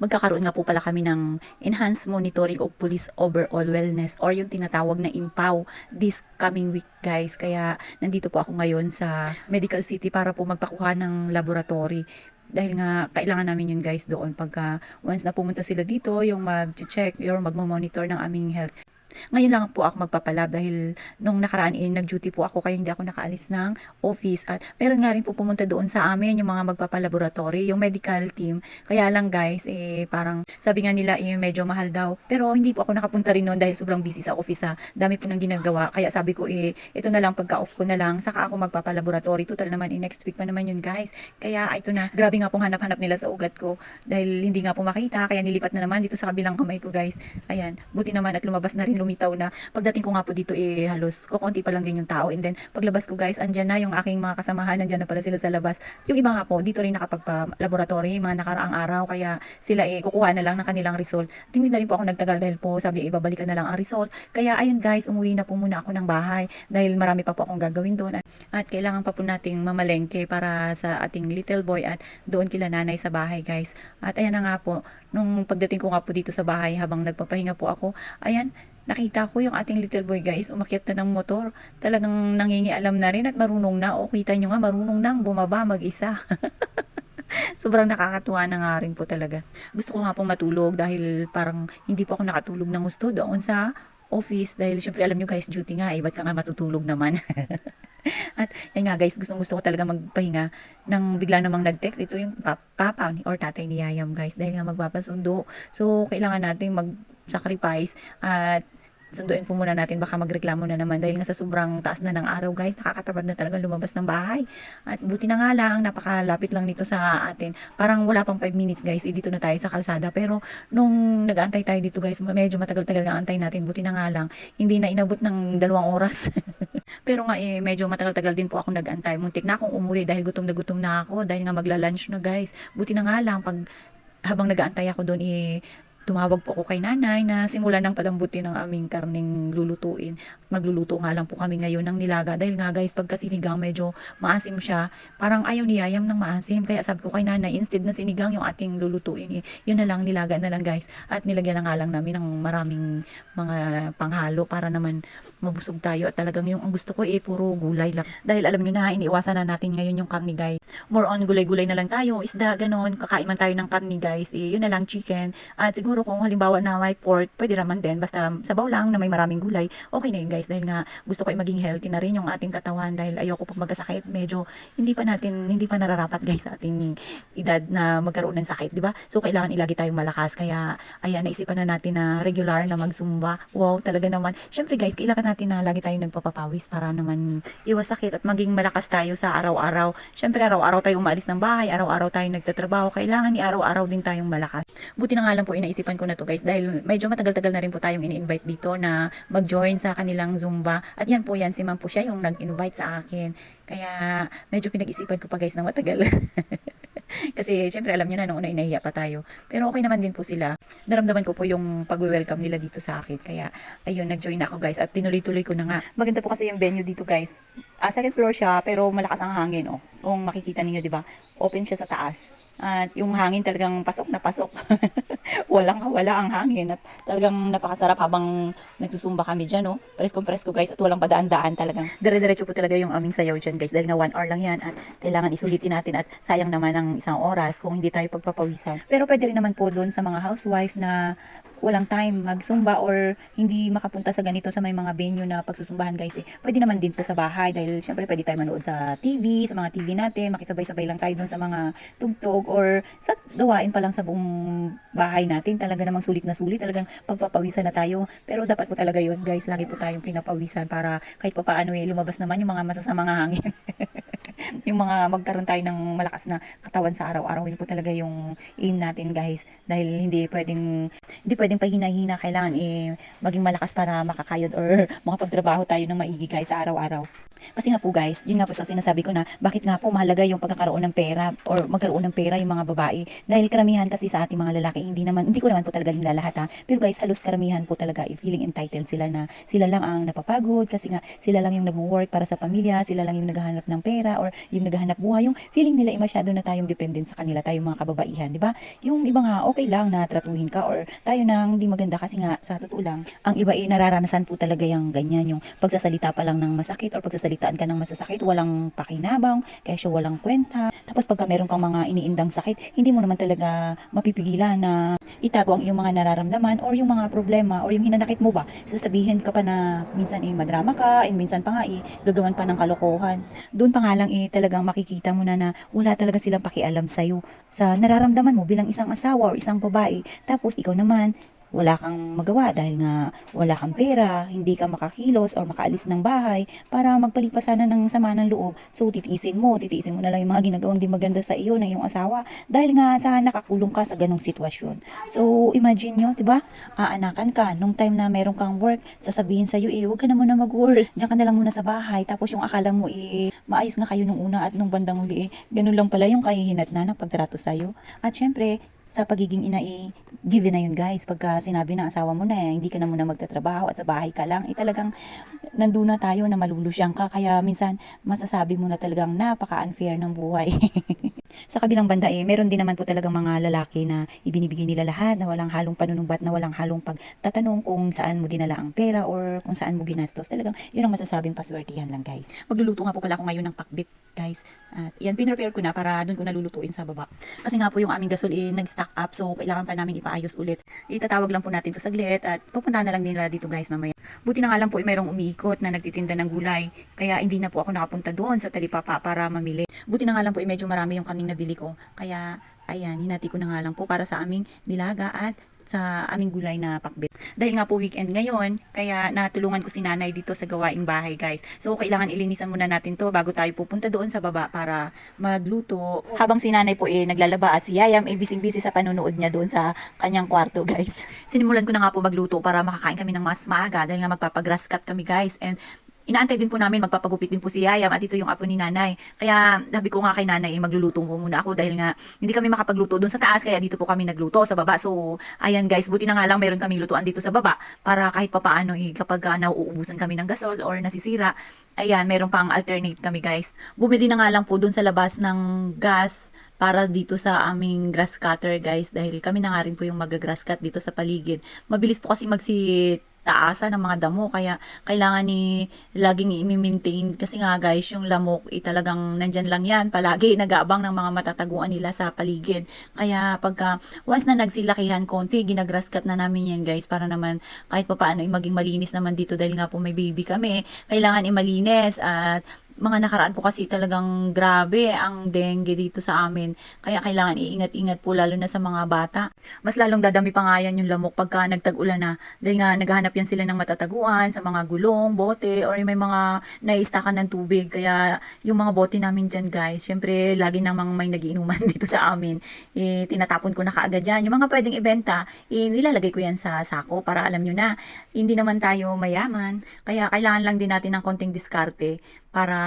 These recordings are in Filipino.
magkakaroon nga po pala kami ng Enhanced Monitoring of Police Overall Wellness or yung tinatawag na IMPAW this coming week guys. Kaya nandito po ako ngayon sa Medical City para po magpakuha ng laboratory. Dahil nga kailangan namin yun guys doon pagka once na pumunta sila dito yung mag-check or magmo-monitor ng aming health. Ngayon lang po ako magpapalab dahil nung nakaraan nag-duty po ako kaya hindi ako nakaalis ng office at meron nga rin po pumunta doon sa amin yung mga magpapalaboratory, yung medical team. Kaya lang guys, parang sabi nga nila medyo mahal daw. Pero hindi po ako nakapunta rin noon dahil sobrang busy sa office Dami po nang ginagawa. Kaya sabi ko ito na lang pagka-off ko na lang saka ako magpapalaboratory. Total naman next week pa naman yun guys. Kaya ito na, grabe nga pong hanap-hanap nila sa ugat ko dahil hindi nga po makita kaya nilipat na naman dito sa kabilang kamay ko guys. Ayan, buti naman at lumabas na rin lumitaw na. Pagdating ko nga po dito halos kukunti pa lang din yung tao and then paglabas ko guys andyan na yung aking mga kasamahan, andyan na pala sila sa labas. Yung iba nga po dito rin nakapagpa-laboratory mga nakaraang araw kaya sila kukuha na lang ng kanilang result. Hindi na rin po ako nagtagal dahil po sabi ibabalikan na lang ang result. Kaya ayun guys, umuwi na po muna ako ng bahay dahil marami pa po akong gagawin doon at kailangan pa po nating mamalengke para sa ating little boy at doon kila nanay sa bahay guys. At ayan na nga po, nung pagdating ko nga po dito sa bahay habang nagpapahinga po ako, ayan, nakita ko yung ating little boy guys, umakyat na ng motor. Talagang nangingialam na rin at marunong na. O kita nyo nga, marunong nang bumaba mag-isa. Sobrang nakakatuwa na nga rin po talaga. Gusto ko nga pong matulog dahil parang hindi po ako nakatulog ng gusto doon sa office. Dahil syempre alam nyo guys, duty nga ba't ka nga matutulog naman? At yan nga guys, gustong-gusto ko talaga magpahinga nang bigla namang nag-text. Ito yung papa or tatay ni Yayam guys dahil nga magpapasundo. So kailangan natin mag-sacrifice at sunduin po muna natin, baka magreklamo na naman dahil nga sa sobrang taas na ng araw guys, nakakatamad na talaga lumabas ng bahay. At buti na nga lang, napakalapit lang nito sa atin. Parang wala pang 5 minutes guys, dito na tayo sa kalsada. Pero nung nag-aantay tayo dito guys, medyo matagal-tagal na antay natin. Buti na nga lang, hindi na inabot ng 2 oras. Pero nga medyo matagal-tagal din po ako nag-antay. Muntik na akong umuwi dahil gutom na ako dahil nga magla-lunch na guys. Buti na nga lang habang nag-aantay ako doon tumawag po ako kay nanay na simulan ng palambutin ng aming karning lulutuin. Magluluto nga lang po kami ngayon ng nilaga dahil nga guys pagka sinigang medyo maasim siya. Parang ayaw ni Yayam ng maasim kaya sabi ko kay nanay instead na sinigang yung ating lulutuin yun na lang, nilaga na lang guys. At nilagyan na nga lang namin ng maraming mga panghalo para naman mabusog tayo at talagang yung ang gusto ko puro gulay lang. Dahil alam niyo na iniiwasan na natin ngayon yung karni guys. More on gulay-gulay na lang tayo, isda ganon, kakain man tayo ng karni guys. Yun na lang chicken at siguro kung halimbawa na may pork, pwede naman din. Basta sabaw lang na may maraming gulay, okay na yun guys. Dahil nga gusto ko maging healthy na rin yung ating katawan. Dahil ayoko pag magkasakit, medyo hindi pa nararapat guys sa ating edad na magkaroon ng sakit, di ba? So kailangan ilagi tayong malakas. Kaya ayan, naisipan na natin na regular na magsumba. Wow, talaga naman. Syempre guys, kailangan natin na lagi tayong nagpapapawis para naman iwas sakit at maging malakas tayo sa araw-araw. Syempre araw-araw tayo umalis ng bahay, araw-araw tayo nagtatrabaho. Kailangan araw-araw din tayong malakas. Buti na nga lang po inaisipan ko na to guys dahil medyo matagal-tagal na rin po tayong ini-invite dito na mag-join sa kanilang Zumba. At yan po yan, si ma'am po siya yung nag-invite sa akin. Kaya medyo pinag-isipan ko pa guys na matagal. Kasi syempre alam niyo na nung una inahiya pa tayo. Pero okay naman din po sila. Naramdaman ko po yung pag-welcome nila dito sa akin. Kaya ayun, nag-join ako guys at tinuloy-tuloy ko na nga. Maganda po kasi yung venue dito guys. Second floor siya pero malakas ang hangin Kung makikita niyo 'di ba? Open siya sa taas. At yung hangin talagang pasok na pasok. Wala ang hangin at talagang napakasarap habang nagsusumba kami diyan Presko guys at walang padaan-daan talagang. Dire-diretso po talaga yung aming sayaw diyan guys dahil nga 1 hour lang yan at kailangan isulitin natin at sayang naman ang 1 oras kung hindi tayo pagpapawisan. Pero pwede rin naman po doon sa mga housewife na walang time magsumba or hindi makapunta sa ganito sa may mga venue na pagsusumbahan guys pwede naman din po sa bahay dahil syempre pwede tayo manood sa TV, sa mga TV natin, makisabay-sabay lang tayo doon sa mga tugtog or sa gawain pa lang sa buong bahay natin. Talaga namang sulit na sulit, talagang pagpapawisan na tayo. Pero dapat po talaga yun guys, lagi po tayong pinapawisan para kahit pa paano lumabas naman yung mga masasamang hangin. Yung mga magkaroon tayo ng malakas na katawan sa araw-araw, yun po talaga yung aim natin guys dahil hindi pwedeng pahina-hina, kailangan maging malakas para makakayod or makapagtrabaho tayo ng maigi guys sa araw-araw. Kasi nga po guys, yun nga po sa sinasabi ko na bakit nga po mahalaga yung pagkakaroon ng pera or magkaroon ng pera yung mga babae. Dahil karamihan kasi sa ating mga lalaki, hindi ko naman po talaga nilalahat pero guys, halos karamihan po talaga feeling entitled sila na sila lang ang napapagod kasi nga sila lang yung nag-work para sa pamilya, sila lang yung naghahanap ng pera or yung naghahanap buhay, yung feeling nila masyado na tayong dependent sa kanila, tayong mga kababaihan, di ba? Yung iba nga okay lang na tratuhin ka or tayo nang hindi maganda kasi nga sa totoo lang, ang iba nararanasan po talaga yung ganyan, yung pagsasalita pa lang ng masakit or pagsasalitaan ka ng masasakit, walang pakinabang, kesyo walang kwenta. Tapos pagka meron kang mga iniindang sakit, hindi mo naman talaga mapipigilan na itago ang iyong mga nararamdaman or yung mga problema or yung hinanakit mo ba. Sasabihin ka pa na minsan madrama ka and minsan pa nga gagawan pa ng kalokohan. Doon pa nga lang talagang makikita mo na wala talaga silang pakialam sa'yo sa nararamdaman mo bilang isang asawa or isang babae. Tapos ikaw naman, wala kang magawa dahil nga wala kang pera, hindi ka makakilos or makaalis ng bahay para magpalipas sana ng sama ng loob. So titiisin mo na lang yung mga ginagawang di maganda sa iyo ng iyong asawa dahil nga sa nakakulong ka sa ganong sitwasyon. So imagine nyo, 'di ba? Aanakan ka nung time na meron kang work, sasabihin sa iyo huwag ka na muna mag-work. Diyan ka na lang muna sa bahay. Tapos yung akala mo maayos na kayo nung una at nung bandang huli ganun lang pala yung kahihinatnan ng pagtrato sa iyo. At syempre, sa pagiging ina given na yun guys, pagka sinabi ng asawa mo na hindi ka na muna magtatrabaho at sa bahay ka lang, talagang nandun na tayo na malulusyang ka, kaya minsan masasabi mo na talagang napaka-unfair ng buhay. Sa kabilang banda meron din naman po talagang mga lalaki na ibinibigay nila lahat, na walang halong panunumbat, na walang halong pagtatanong kung saan mo dinala ang pera or kung saan mo ginastos. Talagang yun ang masasabing paswertihan lang guys. Magluluto nga po pala ako ngayon ng pakbit guys. At yan, pinrepare ko na para doon ko nalulutuin sa baba. Kasi nga po yung aming gasol nag-stack up, so kailangan pa namin ipaayos ulit. Itatawag lang po natin to saglit at pupuntahan na lang nila dito guys mamaya. Buti na nga lang po mayroong umiikot na nagtitinda ng gulay, kaya hindi na po ako nakapunta doon sa talipapa para mamili. Buti na nga lang po medyo marami yung kaming nabili ko, kaya ayan, hinati ko na nga lang po para sa aming nilaga at sa aming gulay na pakbit. Dahil nga po weekend ngayon, kaya natulungan ko si nanay dito sa gawaing bahay guys. So kailangan ilinisan muna natin to bago tayo pupunta doon sa baba para magluto. Habang si nanay po naglalaba at si Yayam busy-busy sa panonood niya doon sa kanyang kwarto guys. Sinimulan ko na nga po magluto para makakain kami ng mas maaga dahil nga magpapagrass cut kami guys, and inaantay din po namin, magpapagupit din po si Yayam at ito yung apo ni nanay. Kaya sabi ko nga kay nanay, magluluto po muna ako dahil nga hindi kami makapagluto doon sa taas, kaya dito po kami nagluto sa baba. So ayan guys, buti na nga lang meron kaming lutuan dito sa baba para kahit papaano kapag nauubusan kami ng gasol or nasisira, ayan, meron pang alternate kami guys. Bumili na nga lang po doon sa labas ng gas para dito sa aming grass cutter guys, dahil kami na nga rin po yung mag-grass cut dito sa paligid. Mabilis po kasi taasan ng mga damo, kaya kailangan laging i-maintain kasi nga guys yung lamok talagang nandyan lang yan palagi nag-aabang ng mga matataguan nila sa paligid. Kaya pagka once na nagsilakihan konti, ginagrass cut na namin yan guys para naman kahit pa paano maging malinis naman dito dahil nga po may baby kami, kailangan malinis. At mga nakaraan po kasi talagang grabe ang dengue dito sa amin. Kaya kailangan iingat-ingat po lalo na sa mga bata. Mas lalong dadami pa nga yan yung lamok pagka nagtag-ulan na. Dahil nga naghahanap yan sila ng matataguan sa mga gulong, bote, or may mga naistakan ng tubig. Kaya yung mga bote namin dyan guys, syempre lagi namang may nagiinuman dito sa amin. Tinatapon ko na kaagad yan. Yung mga pwedeng ibenta, nilalagay ko yan sa sako para alam nyo na, hindi naman tayo mayaman. Kaya kailangan lang din natin ng konting diskarte para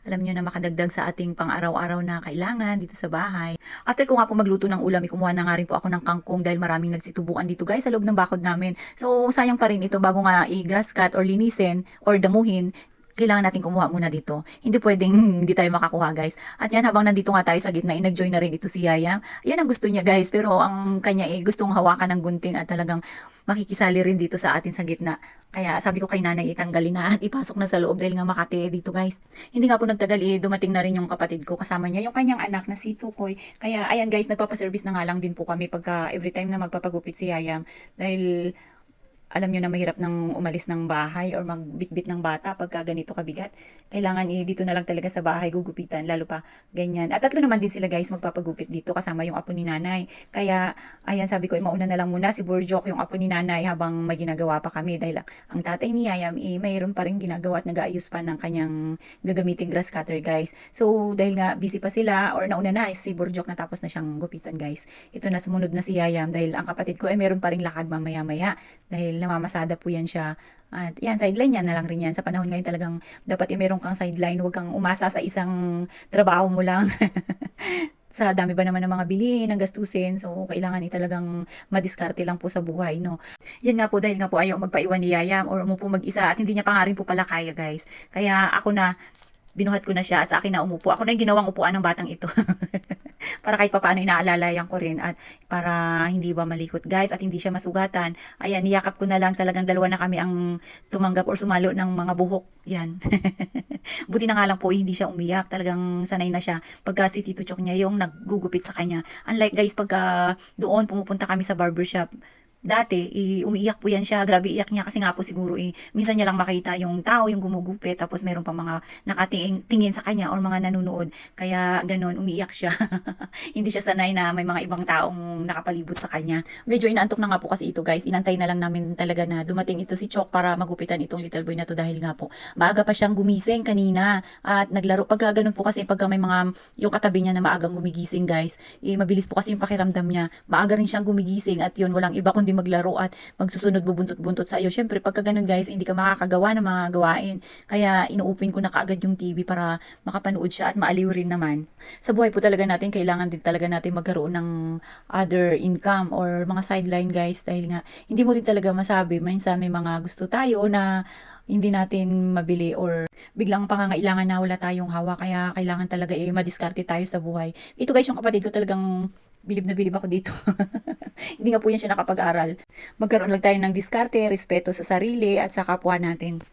alam nyo na makadagdag sa ating pang-araw-araw na kailangan dito sa bahay. After ko nga po magluto ng ulam, kumuha na nga rin po ako ng kangkong dahil maraming nagsitubukan dito guys sa loob ng bakod namin. So sayang pa rin ito, bago nga i-grass cut or linisin or damuhin, kailangan natin kumuha muna dito. Hindi pwedeng hindi tayo makakuha guys. At yan, habang nandito nga tayo sa gitna, nag-join na rin ito si Yayam. Yan ang gusto niya guys, pero ang kanya gustong hawakan ng gunting at talagang makikisali rin dito sa atin sa gitna. Kaya sabi ko kay nanay, itanggalin na at ipasok na sa loob dahil nga Makati dito guys. Hindi nga po nagtagal, dumating na rin yung kapatid ko, kasama niya yung kanyang anak na si Tukoy. Kaya ayan guys, nagpapaservice na nga lang din po kami pagka every time na magpapagupit si Yayam, dahil alam nyo na mahirap nang umalis ng bahay or magbitbit ng bata pagka ganito kabigat. Kailangan dito na lang talaga sa bahay gugupitan, lalo pa ganyan. At tatlo naman din sila guys magpapagupit dito kasama yung apo ni nanay. Kaya ayan, sabi ko mauna na lang muna si Borjok, yung apo ni nanay, habang may ginagawa pa kami dahil ang tatay ni Yayam mayroon pa rin ginagawa at nag-aayos pa ng kanyang gagamiting grass cutter guys. So dahil nga busy pa sila or nauna na si Borjok, natapos na siyang gupitan guys. Ito na, sumunod na si Yayam dahil ang kapatid ko meron pa ring lakad mamaya-maya dahil namamasada po yan siya. At yan, sideline yan na lang rin yan. Sa panahon ngayon talagang dapat meron kang sideline. Huwag kang umasa sa isang trabaho mo lang. Sa dami ba naman ng mga bilihin, ng gastusin. So, kailangan talagang madiskarte lang po sa buhay, no? Yan nga po, dahil nga po ayaw magpaiwan ni Yayam or umupo mag-isa at hindi niya pa nga rin po pala kaya, guys. Kaya ako na, binuhat ko na siya at sa akin na umupo. Ako na yung ginawang upuan ng batang ito. Para kahit papaano inaalalayan ko rin at para hindi ba malikot guys at hindi siya masugatan. Ayan, niyakap ko na lang, talagang dalawa na kami ang tumanggap or sumalo ng mga buhok. Yan. Buti na nga lang po hindi siya umiyak. Talagang sanay na siya pagka si Tito Chok niya yung naggugupit sa kanya. Unlike guys, pagka doon pumupunta kami sa barbershop, dati, umiiyak po yan siya. Grabe iyak niya kasi nga po siguro minsan niya lang makita yung tao, yung gumugupit, tapos meron pa mga nakatingin sa kanya or mga nanonood. Kaya ganun, umiiyak siya. Hindi siya sanay na may mga ibang taong nakapalibot sa kanya. Medyo inaantok na nga po kasi ito guys. Inantay na lang namin talaga na dumating ito si Chok para magupitan itong little boy na to dahil nga po maaga pa siyang gumising kanina at naglaro. Pagka ganun po kasi pagka may mga yung katabi niya na maagang gumigising guys, mabilis po kasi yung pakiramdam niya. Maaga rin siyang gumigising at yun walang iba kundi maglaro at magsusunod bubuntot-buntot sa iyo. Syempre pagka ganun guys, hindi ka makakagawa ng mga gawain. Kaya inuupin ko na kaagad yung TV para makapanood siya at maaliw rin naman. Sa buhay po talaga natin, kailangan din talaga natin magkaroon ng other income or mga sideline guys dahil nga hindi mo rin talaga masabi. Minsan may mga gusto tayo na hindi natin mabili or biglang pangangailangan na wala tayong hawak kaya kailangan talaga madiskarte tayo sa buhay. Ito guys, yung kapatid ko talagang bilib na bilib ako dito. Hindi nga po yan siya nakapag-aral. Magkaroon lang tayo ng diskarte, respeto sa sarili at sa kapwa natin.